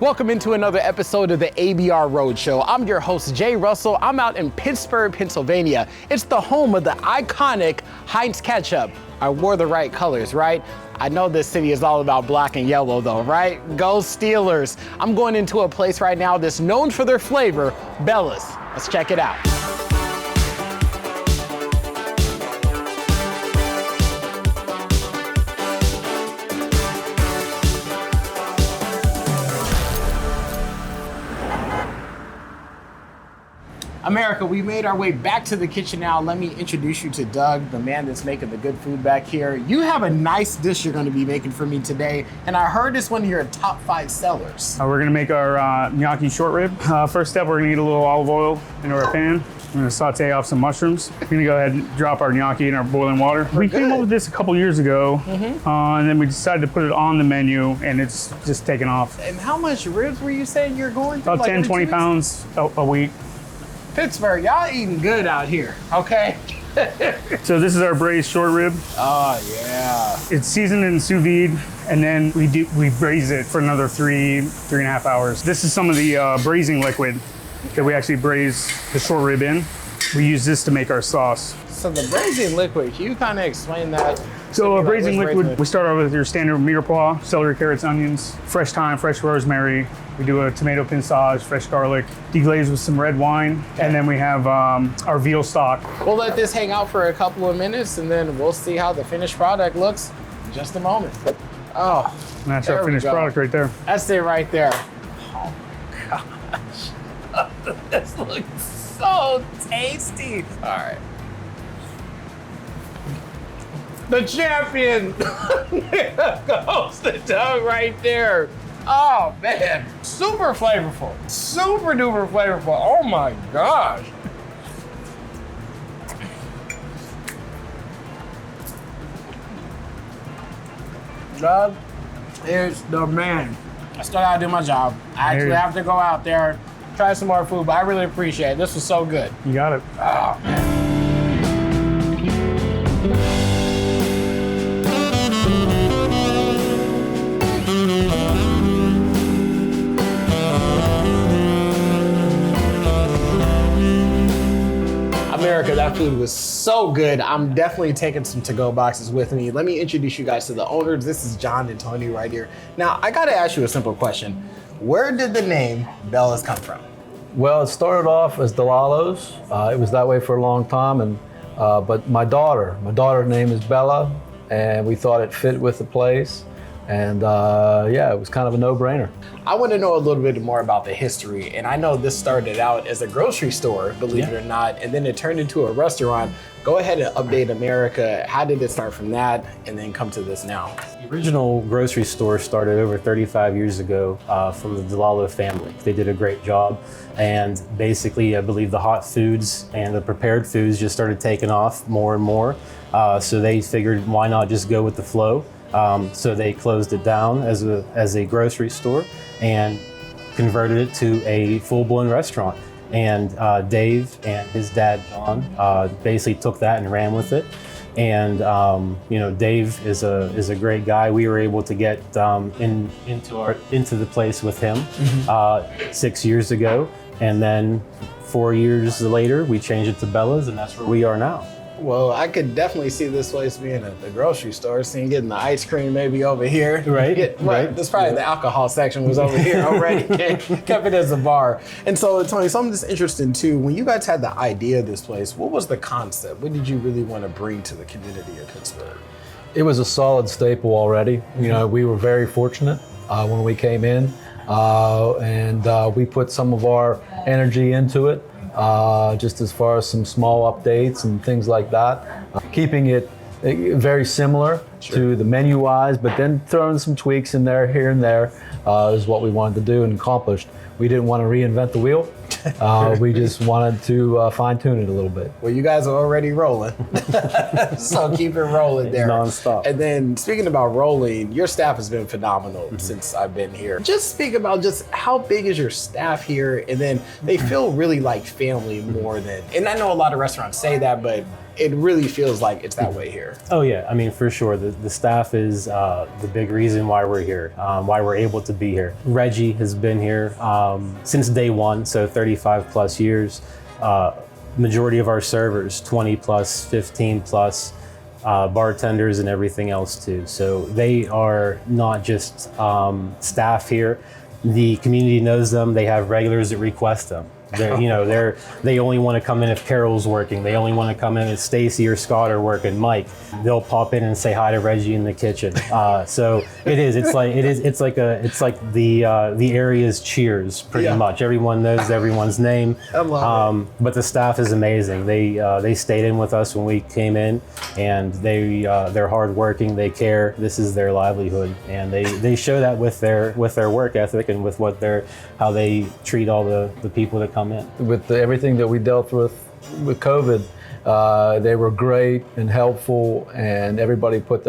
Welcome into another episode of the ABR Roadshow. I'm your host, Jay Russell. I'm out in Pittsburgh, Pennsylvania. It's the home of the iconic Heinz ketchup. I wore the right colors, right? I know this city is all about black and yellow though, right? Go Steelers. I'm going into a place right now that's known for their flavor, Bella's. Let's check it out. America, we made our way back to the kitchen now. Let me introduce you to Doug, the man that's making the good food back here. You have a nice dish you're gonna be making for me today, and I heard it's one of your top 5 sellers. We're gonna make our gnocchi short rib. First step, we're gonna need a little olive oil into our pan. We're gonna saute off some mushrooms. We're gonna go ahead and drop our gnocchi in our boiling water. We came up with this a couple years ago, and then we decided to put it on the menu, and it's just taken off. And how much ribs were you saying you're going through? About 10, 20 pounds a week. Pittsburgh, y'all eating good out here, okay? So this is our braised short rib. Oh yeah. It's seasoned in sous vide, and then we braise it for another 3.5 hours. This is some of the braising liquid that we actually braise the short rib in. We use this to make our sauce. So the braising liquid, can you kind of explain that? So a braising liquid, we start out with your standard mirepoix, celery, carrots, onions, fresh thyme, fresh rosemary. We do a tomato pinçage, fresh garlic, deglaze with some red wine, and then we have our veal stock. We'll let this hang out for a couple of minutes, and then we'll see how the finished product looks in just a moment. Oh, and that's our finished product right there. That's it right there. Oh my gosh, this looks so tasty. All right. The champion. There goes the Doug right there. Oh man, super flavorful, super duper flavorful. Oh my gosh. Doug is the man. I still gotta do my job. I actually have to go out there, try some more food, but I really appreciate it. This was so good. You got it. Oh man. America, that food was so good. I'm definitely taking some to-go boxes with me. Let me introduce you guys to the owners. This is John and Tony right here. Now, I gotta ask you a simple question. Where did the name Bella's come from? Well, it started off as Delalo's. It was that way for a long time, and but my daughter's name is Bella, and we thought it fit with the place. And yeah, it was kind of a no-brainer. I want to know a little bit more about the history. And I know this started out as a grocery store, believe it or not, and then it turned into a restaurant. Go ahead and update America. How did it start from that and then come to this now? The original grocery store started over 35 years ago from the DeLallo family. They did a great job. And basically, I believe the hot foods and the prepared foods just started taking off more and more. So they figured, why not just go with the flow? So they closed it down as a grocery store and converted it to a full-blown restaurant. And Dave and his dad, John, basically took that and ran with it. And you know, Dave is a great guy. We were able to get into the place with him 6 years ago, and then 4 years later, we changed it to Bella's, and that's where we are now. Well, I could definitely see this place being at the grocery store, seeing getting the ice cream maybe over here. Right. Right. That's probably the alcohol section was over here already. Kept it as a bar. And so, Tony, something that's interesting too, when you guys had the idea of this place, what was the concept? What did you really want to bring to the community of Pittsburgh? It was a solid staple already. You know, we were very fortunate when we came in, and we put some of our energy into it. Just as far as some small updates and things like that. Keeping it very similar to the menu-wise, but then throwing some tweaks in there, here and there, is what we wanted to do and accomplished. We didn't want to reinvent the wheel. We just wanted to fine-tune it a little bit. Well, you guys are already rolling, so keep it rolling there. Non-stop. And then speaking about rolling, your staff has been phenomenal since I've been here. Just speak about just how big is your staff here, and then they feel really like family more than, and I know a lot of restaurants say that, but it really feels like it's that way here. Oh yeah, I mean for sure. The staff is the big reason why we're here, why we're able to be here. Reggie has been here since day one, so 35 plus years. Majority of our servers, 20 plus, 15 plus, bartenders and everything else too. So they are not just staff here. The community knows them. They have regulars that request them. They only want to come in if Carol's working. They only want to come in if Stacy or Scott are working. Mike, they'll pop in and say hi to Reggie in the kitchen. So it is. It's like the area's Cheers pretty much. Everyone knows everyone's name. I love it. But the staff is amazing. They stayed in with us when we came in, and they're hardworking. They care. This is their livelihood, and they show that with their work ethic and with how they treat all the people that come in. With everything that we dealt with COVID, they were great and helpful, and everybody put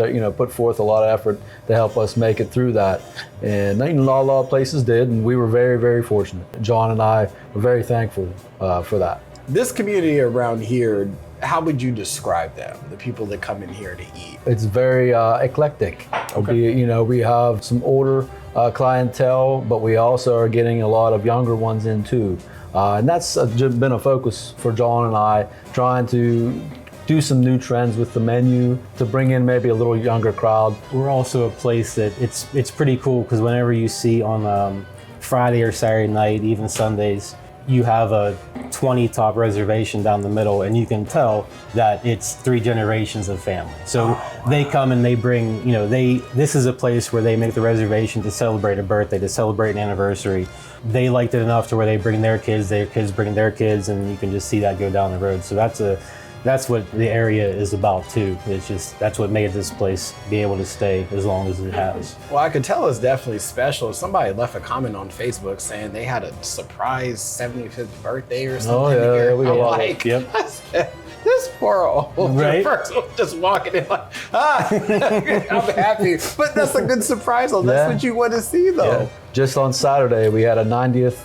forth a lot of effort to help us make it through that. And a lot of places did, and we were very, very fortunate. John and I were very thankful for that. This community around here, how would you describe them, the people that come in here to eat? It's very eclectic. Okay. We have some older clientele, but we also are getting a lot of younger ones in too. And that's been a focus for John and I, trying to do some new trends with the menu to bring in maybe a little younger crowd. We're also a place that it's pretty cool because whenever you see on Friday or Saturday night, even Sundays, you have a 20 top reservation down the middle, and you can tell that it's 3 generations of family. So they come and they bring, this is a place where they make the reservation to celebrate a birthday, to celebrate an anniversary. They liked it enough to where they bring their kids bring their kids, and you can just see that go down the road. So that's what the area is about too. It's just, that's what made this place be able to stay as long as it has. Well, I could tell it's definitely special. Somebody left a comment on Facebook saying they had a surprise 75th birthday or something. Oh yeah, here. we I'm got like, Yep. I said, this poor old person just walking in like, I'm happy. But that's a good surprise though. That's what you want to see though. Yeah. Just on Saturday, we had a 90th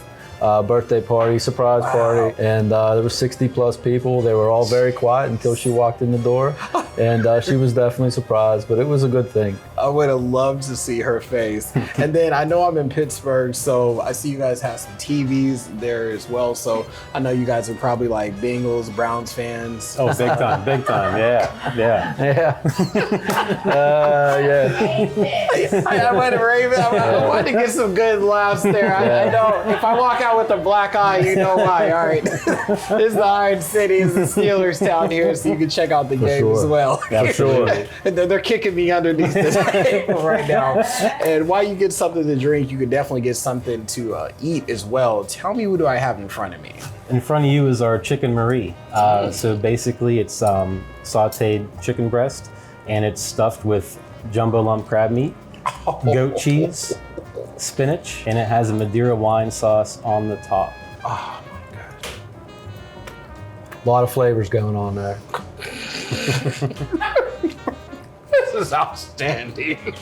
birthday party, surprise party, and there were 60 plus people. They were all very quiet until she walked in the door, and she was definitely surprised, but it was a good thing. I would have loved to see her face. And then I know I'm in Pittsburgh, so I see you guys have some TVs there as well. So I know you guys are probably like Bengals, Browns fans. Oh, big time, yeah. Yeah. Yeah. I went to Raven. I wanted to get some good laughs there. I know if I walk out with a black eye, you know why. All right. This is the Iron City, it's the Steelers town here, so you can check out the game as well. Yeah, for sure. And they're kicking me underneath the table right now. And while you get something to drink, you can definitely get something to eat as well. Tell me, what do I have in front of me? In front of you is our chicken Marie. So basically it's sauteed chicken breast, and it's stuffed with jumbo lump crab meat, goat cheese, spinach, and it has a Madeira wine sauce on the top. Oh my God. A lot of flavors going on there. This is outstanding.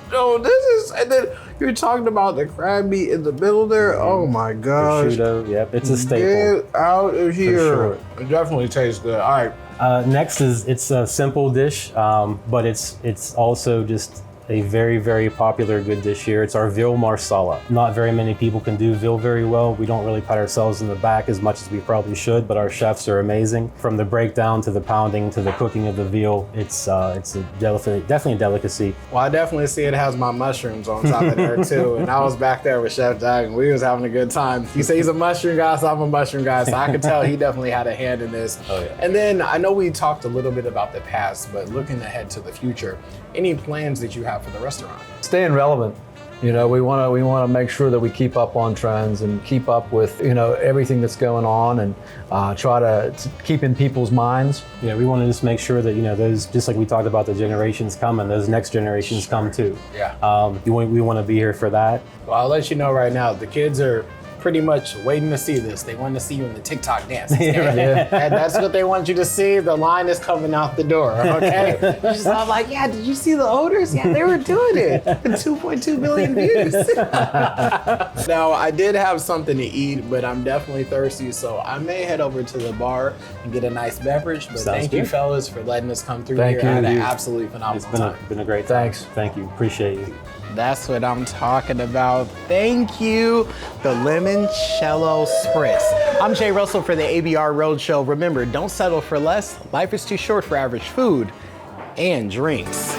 So this is, and then you're talking about the crab meat in the middle there. Oh my gosh. Prosciutto, yep, it's a staple. Get out of here. sure. It definitely tastes good. All right. Next it's a simple dish, but it's also just a very, very popular good dish here. It's our veal marsala. Not very many people can do veal very well. We don't really pat ourselves in the back as much as we probably should, but our chefs are amazing. From the breakdown to the pounding to the cooking of the veal, it's a definitely a delicacy. Well, I definitely see it has my mushrooms on top of there too. And I was back there with Chef Doug and we was having a good time. You say he's a mushroom guy, so I'm a mushroom guy. So I could tell he definitely had a hand in this. Oh, yeah. And then I know we talked a little bit about the past, but looking ahead to the future, any plans that you have for the restaurant? Staying relevant. We want to make sure that we keep up on trends and keep up with everything that's going on, and try to keep in people's minds. Yeah, we want to just make sure that those, just like we talked about, the generations come and those next generations come too. Yeah. We want to be here for that. Well, I'll let you know right now, the kids are pretty much waiting to see this. They want to see you in the TikTok dance. And that's what they want you to see. The line is coming out the door, okay? She's all like, yeah, did you see the odors? Yeah, they were doing it. 2.2 million views. Now, I did have something to eat, but I'm definitely thirsty, so I may head over to the bar and get a nice beverage. But thank you, fellas, for letting us come through here. I had an absolutely phenomenal time. It's been a great time. Thanks. Thank you. Appreciate you. That's what I'm talking about. Thank you, the Limoncello Spritz. I'm Jay Russell for the ABR Roadshow. Remember, don't settle for less. Life is too short for average food and drinks.